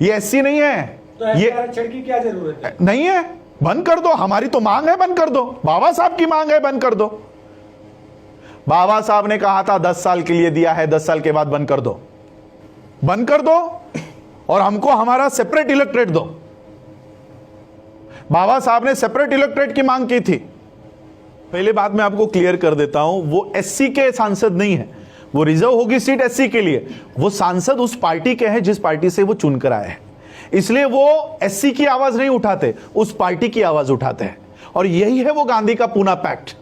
ये एससी नहीं है। तो ये आरक्षण की क्या जरूरत है? नहीं है, बंद कर दो। हमारी तो मांग है, बंद कर दो। बाबा साहब की मांग है, बंद कर दो। बाबा साहब ने कहा था 10 साल के लिए दिया है, 10 साल के बाद बंद कर दो, बंद कर दो और हमको हमारा सेपरेट इलेक्ट्रेट दो। बाबा साहब ने सेपरेट इलेक्ट्रेट की मांग की थी। पहले बात मैं आपको क्लियर कर देता हूं, वो एससी के सांसद नहीं है, वो रिजर्व होगी सीट एससी के लिए। वो सांसद उस पार्टी के हैं जिस पार्टी से वो चुनकर आए हैं, इसलिए वो एससी की आवाज नहीं उठाते, उस पार्टी की आवाज उठाते हैं। और यही है वो गांधी का पूना पैक्ट।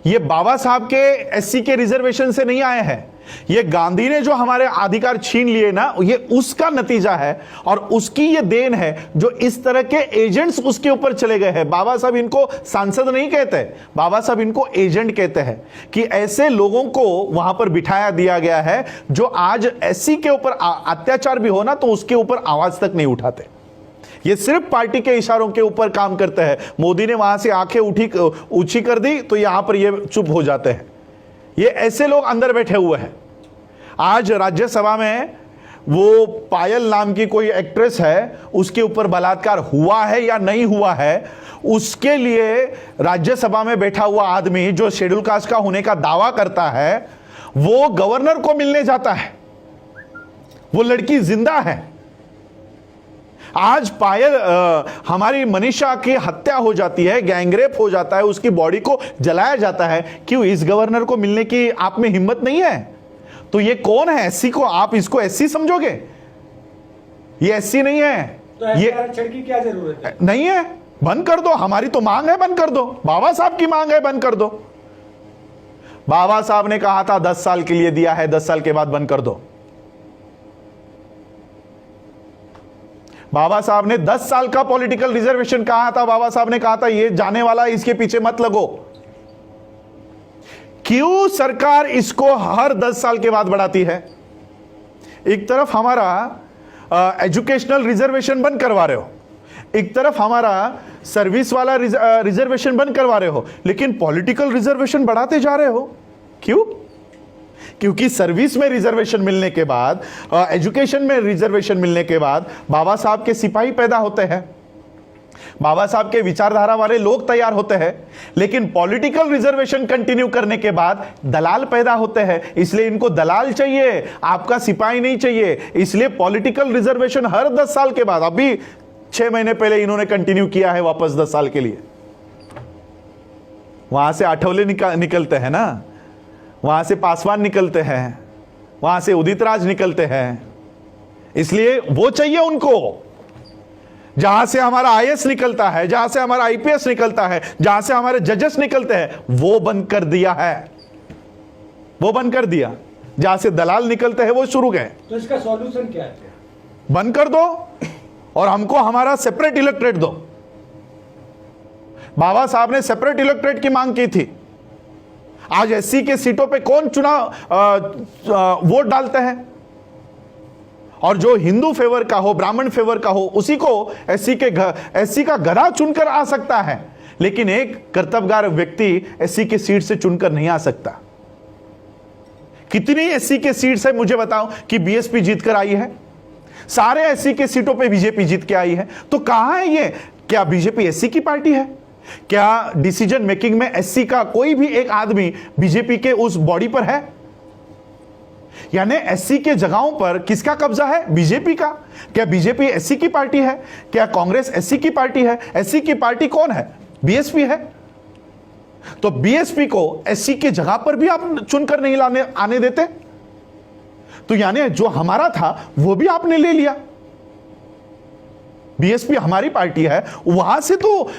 ये बाबा साहब के एससी के रिजर्वेशन से नहीं आए हैं, ये गांधी ने जो हमारे अधिकार छीन लिए ना, ये उसका नतीजा है और उसकी ये देन है जो इस तरह के एजेंट्स उसके ऊपर चले गए हैं। बाबा साहब इनको सांसद नहीं कहते, बाबा साहब इनको एजेंट कहते हैं कि ऐसे लोगों को वहां पर बिठाया दिया गया है जो आज एससी के ऊपर अत्याचार भी हो ना तो उसके ऊपर आवाज तक नहीं उठाते। ये सिर्फ पार्टी के इशारों के ऊपर काम करते हैं। मोदी ने वहां से आंखें ऊंची कर दी तो यहां पर ये चुप हो जाते हैं। ये ऐसे लोग अंदर बैठे हुए हैं। आज राज्यसभा में वो पायल नाम की कोई एक्ट्रेस है, उसके ऊपर बलात्कार हुआ है या नहीं हुआ है, उसके लिए राज्यसभा में बैठा हुआ आदमी जो शेड्यूल कास्ट का होने का दावा करता है, वो गवर्नर को मिलने जाता है। वो लड़की जिंदा है। आज पायल हमारी मनीषा की हत्या हो जाती है, गैंगरेप हो जाता है, उसकी बॉडी को जलाया जाता है। क्यों? इस गवर्नर को मिलने की आप में हिम्मत नहीं है? तो ये कौन है? एससी को आप इसको एससी समझोगे? ये एससी नहीं है। तो ये आरक्षण की क्या जरूरत है? नहीं है, बंद कर दो। हमारी तो मांग है, बंद कर दो। बाबा साहब की मांग है, बंद कर दो। बाबा साहब ने कहा था 10 साल के लिए दिया है, 10 साल के बाद बंद कर दो। बाबा साहब ने 10 साल का पॉलिटिकल रिजर्वेशन कहा था। बाबा साहब ने कहा था ये जाने वाला, इसके पीछे मत लगो। क्यों सरकार इसको हर 10 साल के बाद बढ़ाती है? एक तरफ हमारा एजुकेशनल रिजर्वेशन बंद करवा रहे हो, एक तरफ हमारा सर्विस वाला रिजर्वेशन बंद करवा रहे हो, लेकिन पॉलिटिकल रिजर्वेशन बढ़ाते जा रहे हो। क्यों? क्योंकि सर्विस में रिजर्वेशन मिलने के बाद, एजुकेशन में रिजर्वेशन मिलने के बाद बाबा साहब के सिपाही पैदा होते हैं, बाबा साहब के विचारधारा वाले लोग तैयार होते हैं। लेकिन पॉलिटिकल रिजर्वेशन कंटिन्यू करने के बाद दलाल पैदा होते हैं, इसलिए इनको दलाल चाहिए, आपका सिपाही नहीं चाहिए। इसलिए पॉलिटिकल रिजर्वेशन हर 10 साल के बाद, अभी 6 महीने पहले इन्होंने कंटिन्यू किया है वापस 10 साल के लिए। वहां से आठवले निकलते हैं ना, वहां से पासवान निकलते हैं, वहां से उदित राज निकलते हैं, इसलिए वो चाहिए उनको। जहां से हमारा आईएएस निकलता है, जहां से हमारा आईपीएस निकलता है, जहां से हमारे जजेस निकलते हैं, वो बंद कर दिया है, वो बंद कर दिया। जहां से दलाल निकलते हैं वो शुरू गए। तो इसका सॉल्यूशन क्या है? बंद कर दो और हमको हमारा सेपरेट इलेक्ट्रेट दो। बाबा साहब ने सेपरेट इलेक्ट्रेट की मांग की थी। आज एससी के सीटों पे कौन चुनाव वोट डालते हैं? और जो हिंदू फेवर का हो, ब्राह्मण फेवर का हो, उसी को एससी का गधा चुनकर आ सकता है, लेकिन एक कर्तव्यगार व्यक्ति एससी के सीट से चुनकर नहीं आ सकता। कितनी एससी के सीट्स है मुझे बताओ कि बीएसपी जीतकर आई है? सारे एससी के सीटों पे बीजेपी जीत के आई है। तो कहां है ये? क्या बीजेपी एससी की पार्टी है? क्या डिसीजन मेकिंग में एससी का कोई भी एक आदमी बीजेपी के उस बॉडी पर है? यानी एससी के जगहों पर किसका कब्जा है? बीजेपी का। क्या बीजेपी एससी की पार्टी है? क्या कांग्रेस एससी की पार्टी है? एससी की पार्टी कौन है? बीएसपी है। तो बीएसपी को एससी के जगह पर भी आप चुनकर नहीं आने देते, तो यानी जो हमारा था वो भी आपने ले लिया। बीएसपी हमारी पार्टी है, वहां से तो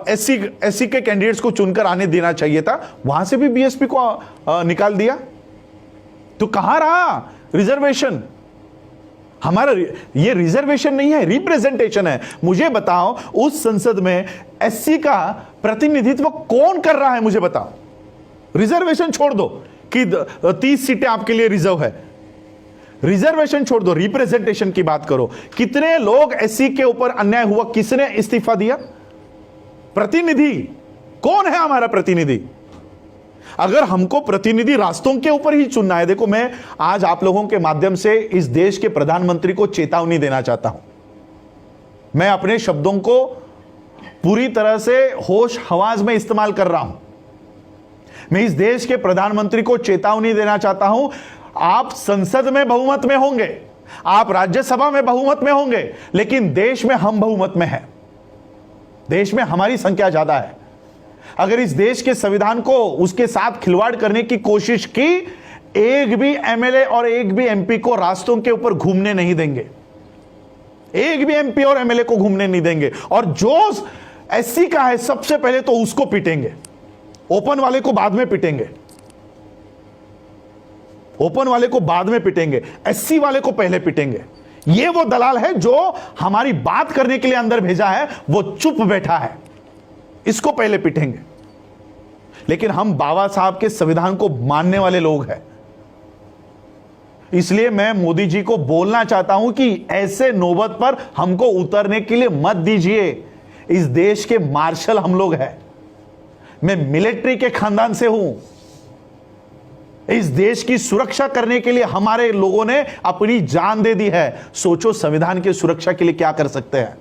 एससी के कैंडिडेट्स को चुनकर आने देना चाहिए था, वहां से भी बीएसपी को निकाल दिया। तो कहां रहा रिजर्वेशन? हमारा ये रिजर्वेशन नहीं है, रिप्रेजेंटेशन है। मुझे बताओ उस संसद में एससी का प्रतिनिधित्व कौन कर रहा है? मुझे बताओ। रिजर्वेशन छोड़ दो कि 30 सीटें आपके लिए रिजर्व है, रिजर्वेशन छोड़ दो, रिप्रेजेंटेशन की बात करो। कितने लोग एससी के ऊपर अन्याय हुआ, किसने इस्तीफा दिया? प्रतिनिधि कौन है? हमारा प्रतिनिधि। अगर हमको प्रतिनिधि रास्तों के ऊपर ही चुनना है, देखो मैं आज आप लोगों के माध्यम से इस देश के प्रधानमंत्री को चेतावनी देना चाहता हूं। मैं अपने शब्दों को पूरी तरह से होश हवास में इस्तेमाल कर रहा हूं। मैं इस देश के प्रधानमंत्री को चेतावनी देना चाहता हूं, आप संसद में बहुमत में होंगे, आप राज्यसभा में बहुमत में होंगे, लेकिन देश में हम बहुमत में हैं। देश में हमारी संख्या ज्यादा है। अगर इस देश के संविधान को उसके साथ खिलवाड़ करने की कोशिश की, एक भी एमएलए और एक भी एमपी को रास्तों के ऊपर घूमने नहीं देंगे। एक भी एमपी और एमएलए को घूमने नहीं देंगे। और जो एससी का है सबसे पहले तो उसको पीटेंगे, ओपन वाले को बाद में पीटेंगे, ओपन वाले को बाद में पीटेंगे, एससी वाले को पहले पीटेंगे। ये वो दलाल है जो हमारी बात करने के लिए अंदर भेजा है, वो चुप बैठा है, इसको पहले पीटेंगे। लेकिन हम बाबा साहब के संविधान को मानने वाले लोग हैं, इसलिए मैं मोदी जी को बोलना चाहता हूं कि ऐसे नौबत पर हमको उतरने के लिए मत दीजिए। इस देश के मार्शल हम लोग हैं, मैं मिलिट्री के खानदान से हूं। इस देश की सुरक्षा करने के लिए हमारे लोगों ने अपनी जान दे दी है। सोचो संविधान की सुरक्षा के लिए क्या कर सकते हैं।